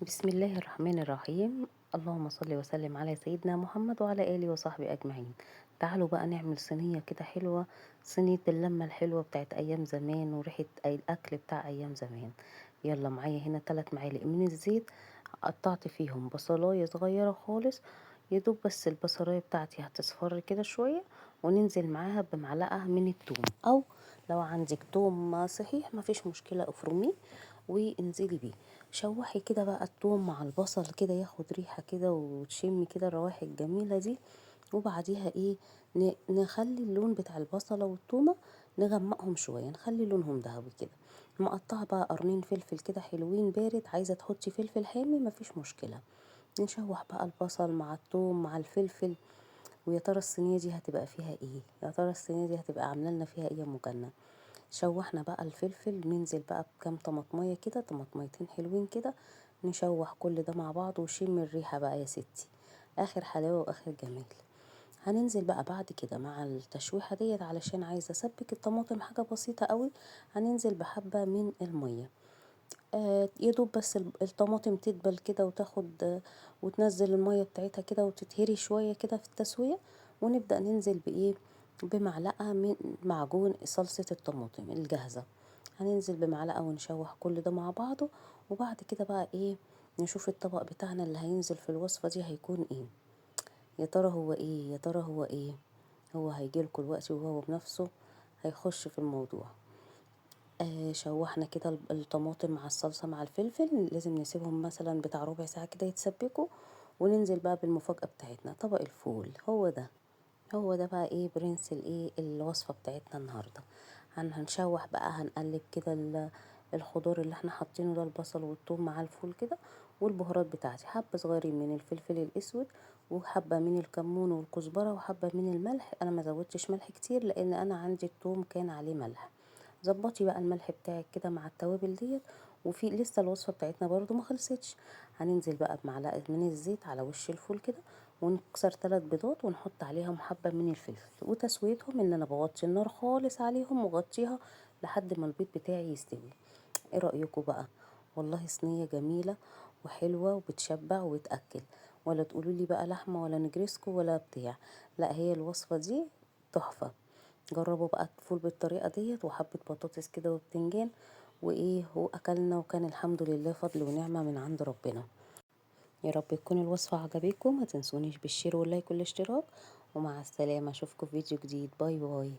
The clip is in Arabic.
بسم الله الرحمن الرحيم. اللهم صل وسلم على سيدنا محمد وعلى آله وصحبه أجمعين. تعالوا بقى نعمل صينية كده حلوة، صينية اللمة الحلوة بتاعت أيام زمان وريحة الأكل بتاع أيام زمان. يلا معايا هنا 3 معالق من الزيت، قطعت فيهم بصلاية صغيرة خالص، يدوب بس البصلاية بتاعتي هتصفر كده شوية، وننزل معاها بمعلقة من التوم، أو لو عندك توم صحيح مفيش مشكلة افرميه وانزلي بيه. شوحي كده بقى التوم مع البصل كده ياخد ريحة كده وتشمي كده الروائح الجميلة دي. وبعديها ايه، نخلي اللون بتاع البصلة والتومة نغمقهم شوية، نخلي لونهم ذهبي كده. مقطعة بقى قرنين فلفل كده حلوين بارد، عايزة تحطي فلفل حامي مفيش مشكلة. نشوح بقى البصل مع التوم مع الفلفل. ويا ترى الصينية دي هتبقى فيها ايه؟ يا ترى الصينية دي هتبقى عاملة لنا فيها ايه يا مجنة؟ شوحنا بقى الفلفل، ننزل بقى بكام طماطمية كده، طماطميتين حلوين كده. نشوح كل ده مع بعض وشم الريحة بقى يا ستي، اخر حلاوة واخر جمال. هننزل بقى بعد كده مع التشويحة ديت، علشان عايزة اسبك الطماطم حاجة بسيطة قوي. هننزل بحبة من المية، يدوب بس الطماطم تدبل كده وتاخد وتنزل المية بتاعتها كده وتتهري شوية كده في التسوية. ونبدأ ننزل بإيه، بمعلقة من معجون صلصة الطماطم الجاهزة. هننزل بمعلقة ونشوح كل ده مع بعضه. وبعد كده بقى ايه، نشوف الطبق بتاعنا اللي هينزل في الوصفة دي هيكون ايه. يا ترى هو ايه، يا ترى هو ايه. هو هيجيلكوا الوقت وهو بنفسه هيخش في الموضوع. شوحنا كده الطماطم مع الصلصة مع الفلفل، لازم نسيبهم مثلا بتاع ربع ساعة كده يتسبكوا. وننزل بقى بالمفاجأة بتاعتنا، طبق الفول. هو ده بقى ايه برنس الايه الوصفة بتاعتنا النهاردة. هنشوح بقى، هنقلب كده الخضار اللي احنا حاطينه ده، البصل والثوم مع الفول كده. والبهارات بتاعتي حبة صغيرين من الفلفل الاسود، وحبة من الكمون والكزبرة، وحبة من الملح. انا ما زودتش ملح كتير لان انا عندي الثوم كان عليه ملح. ظبطي بقى الملح بتاعك كده مع التوابل ديت. وفي لسه الوصفة بتاعتنا برضو ما خلصتش. هننزل بقى بمعلقة من الزيت على وش الفول كده، ونكسر 3 بيضات ونحط عليهم حبة من الفلفل. وتسويتهم ان انا بغطي النار خالص عليهم وغطيها لحد ما البيض بتاعي يستوي. ايه رأيكم بقى؟ والله صينية جميلة وحلوة وبتشبع وتأكل. ولا تقولوا لي بقى لحمة ولا نجرسكو ولا بتاع، لا هي الوصفة دي تحفة. جربوا بقى الفول بالطريقة ديت وحبة بطاطس كده وبتنجان، وايه واكلنا وكان الحمد لله فضل ونعمة من عند ربنا. يا رب تكون الوصفة عجبتكم، ما تنسونيش بالشير واللايك والاشتراك. ومع السلامة، اشوفكم في فيديو جديد. باي باي.